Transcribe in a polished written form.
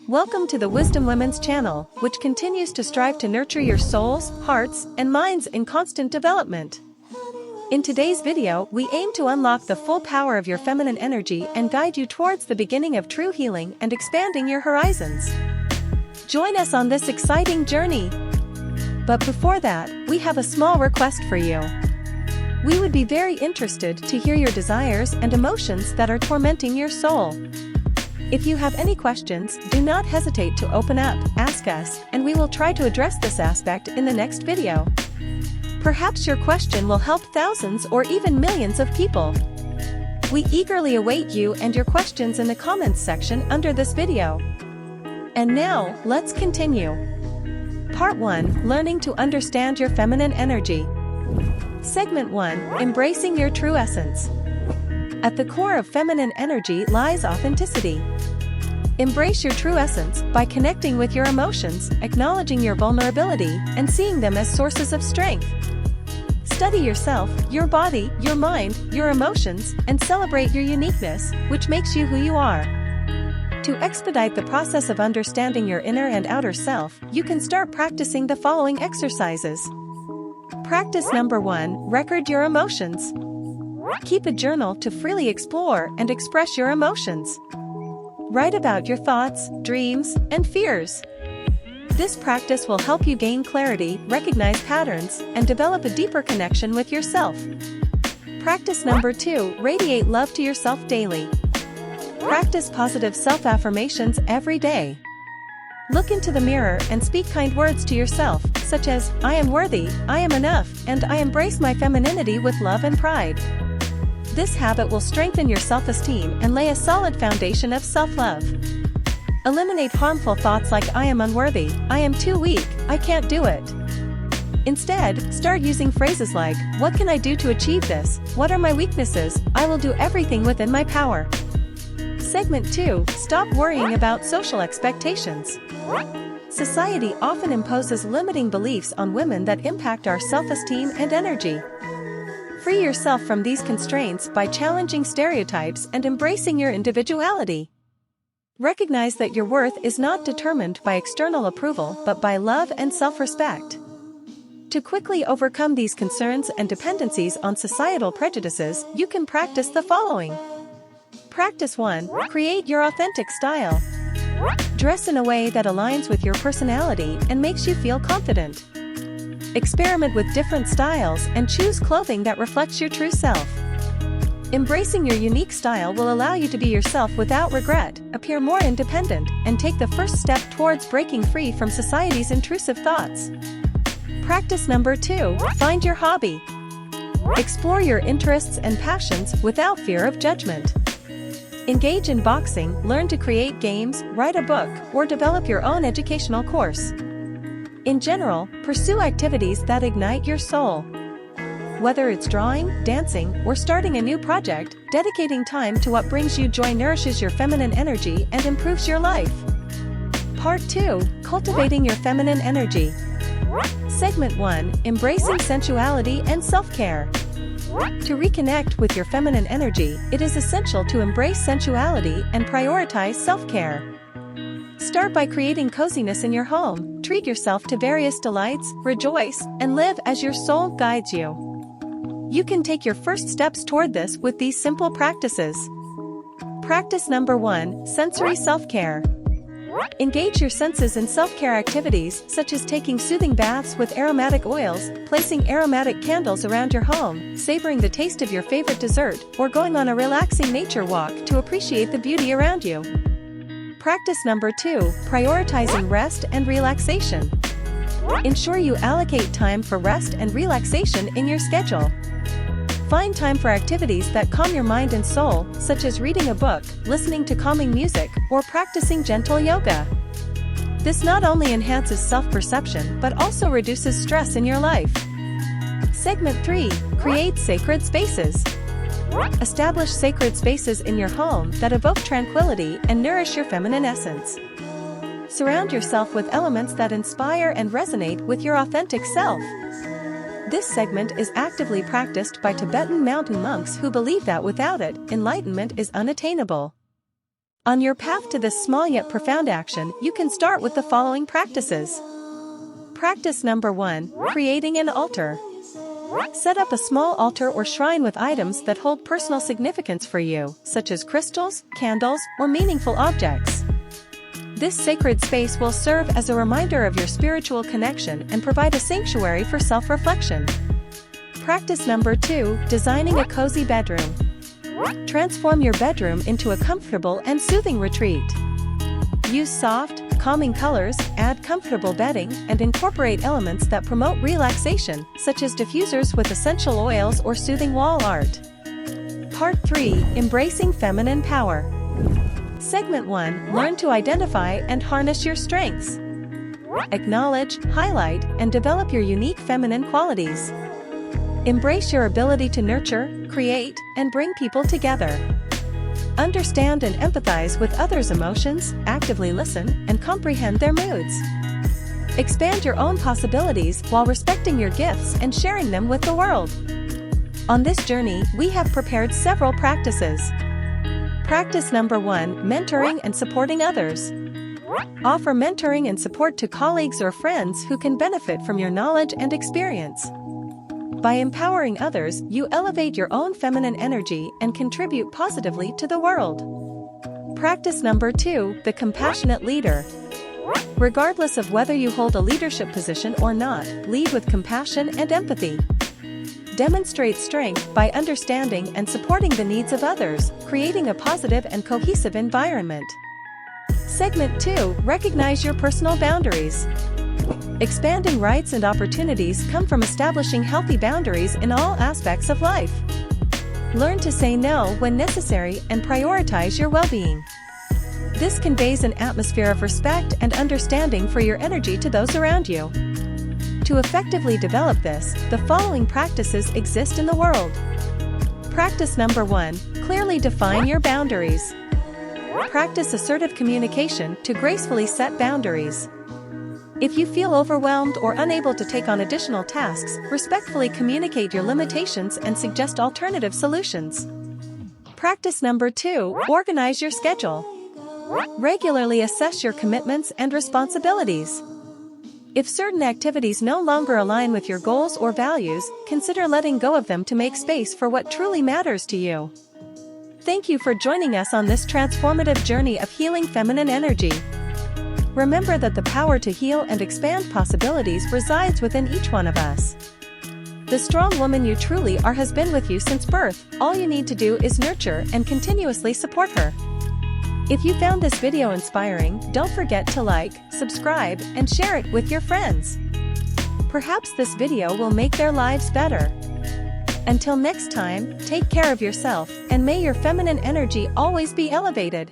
Welcome to the Wisdom Women's channel, which continues to strive to nurture your souls, hearts, and minds in constant development. In today's video, we aim to unlock the full power of your feminine energy and guide you towards the beginning of true healing and expanding your horizons. Join us on this exciting journey. But before that, we have a small request for you. We would be very interested to hear your desires and emotions that are tormenting your soul. If you have any questions, do not hesitate to open up, ask us, and we will try to address this aspect in the next video. Perhaps your question will help thousands or even millions of people. We eagerly await you and your questions in the comments section under this video. And now, let's continue. Part 1, Learning to Understand Your Feminine Energy. Segment 1, Embracing Your True Essence. At the core of feminine energy lies authenticity. Embrace your true essence by connecting with your emotions, acknowledging your vulnerability, and seeing them as sources of strength. Study yourself, your body, your mind, your emotions, and celebrate your uniqueness, which makes you who you are. To expedite the process of understanding your inner and outer self, you can start practicing the following exercises. Practice number 1, record your emotions. Keep a journal to freely explore and express your emotions. Write about your thoughts, dreams, and fears. This practice will help you gain clarity, recognize patterns, and develop a deeper connection with yourself. Practice number 2, radiate love to yourself daily. Practice positive self-affirmations every day. Look into the mirror and speak kind words to yourself, such as, I am worthy, I am enough, and I embrace my femininity with love and pride. This habit will strengthen your self-esteem and lay a solid foundation of self-love. Eliminate harmful thoughts like I am unworthy, I am too weak, I can't do it. Instead, start using phrases like, what can I do to achieve this? What are my weaknesses? I will do everything within my power. Segment 2, Stop worrying about social expectations. Society often imposes limiting beliefs on women that impact our self-esteem and energy. Free yourself from these constraints by challenging stereotypes and embracing your individuality. Recognize that your worth is not determined by external approval but by love and self-respect. To quickly overcome these concerns and dependencies on societal prejudices, you can practice the following. Practice 1, create your authentic style. Dress in a way that aligns with your personality and makes you feel confident. Experiment with different styles and choose clothing that reflects your true self. Embracing your unique style will allow you to be yourself without regret, appear more independent, and take the first step towards breaking free from society's intrusive thoughts. Practice number 2, find your hobby. Explore your interests and passions without fear of judgment. Engage in boxing, learn to create games, write a book, or develop your own educational course. In general, pursue activities that ignite your soul. Whether it's drawing, dancing, or starting a new project, dedicating time to what brings you joy nourishes your feminine energy and improves your life. Part 2, Cultivating your feminine energy. Segment 1, Embracing sensuality and self-care. To reconnect with your feminine energy, it is essential to embrace sensuality and prioritize self-care. Start by creating coziness in your home, treat yourself to various delights, rejoice, and live as your soul guides you. You can take your first steps toward this with these simple practices. Practice number 1, sensory self-care. Engage your senses in self-care activities such as taking soothing baths with aromatic oils, placing aromatic candles around your home, savoring the taste of your favorite dessert, or going on a relaxing nature walk to appreciate the beauty around you. Practice number 2, prioritizing rest and relaxation. Ensure you allocate time for rest and relaxation in your schedule. Find time for activities that calm your mind and soul, such as reading a book, listening to calming music, or practicing gentle yoga. This not only enhances self-perception but also reduces stress in your life. Segment 3, Create sacred spaces. Establish sacred spaces in your home that evoke tranquility and nourish your feminine essence. Surround yourself with elements that inspire and resonate with your authentic self. This segment is actively practiced by Tibetan mountain monks who believe that without it, enlightenment is unattainable. On your path to this small yet profound action, you can start with the following practices. Practice number 1, creating an altar. Set up a small altar or shrine with items that hold personal significance for you, such as crystals, candles, or meaningful objects. This sacred space will serve as a reminder of your spiritual connection and provide a sanctuary for self-reflection. Practice number 2, designing a cozy bedroom. Transform your bedroom into a comfortable and soothing retreat. Use soft, calming colors, add comfortable bedding, and incorporate elements that promote relaxation, such as diffusers with essential oils or soothing wall art. Part 3, Embracing Feminine Power. Segment 1, Learn to identify and harness your strengths. Acknowledge, highlight, and develop your unique feminine qualities. Embrace your ability to nurture, create, and bring people together. Understand and empathize with others' emotions, actively listen, and comprehend their moods. Expand your own possibilities while respecting your gifts and sharing them with the world. On this journey, we have prepared several practices. Practice number 1, mentoring and supporting others. Offer mentoring and support to colleagues or friends who can benefit from your knowledge and experience. By empowering others, you elevate your own feminine energy and contribute positively to the world. Practice number 2, the compassionate leader. Regardless of whether you hold a leadership position or not, lead with compassion and empathy. Demonstrate strength by understanding and supporting the needs of others, creating a positive and cohesive environment. Segment 2, recognize your personal boundaries. Expanding rights and opportunities come from establishing healthy boundaries in all aspects of life. Learn to say no when necessary and prioritize your well-being. This conveys an atmosphere of respect and understanding for your energy to those around you. To effectively develop this, the following practices exist in the world. Practice number 1, clearly define your boundaries. Practice assertive communication to gracefully set boundaries. If you feel overwhelmed or unable to take on additional tasks, respectfully communicate your limitations and suggest alternative solutions. Practice number 2, organize your schedule. Regularly assess your commitments and responsibilities. If certain activities no longer align with your goals or values, consider letting go of them to make space for what truly matters to you. Thank you for joining us on this transformative journey of healing feminine energy. Remember that the power to heal and expand possibilities resides within each one of us. The strong woman you truly are has been with you since birth. All you need to do is nurture and continuously support her. If you found this video inspiring, don't forget to like, subscribe, and share it with your friends. Perhaps this video will make their lives better. Until next time, take care of yourself, and may your feminine energy always be elevated.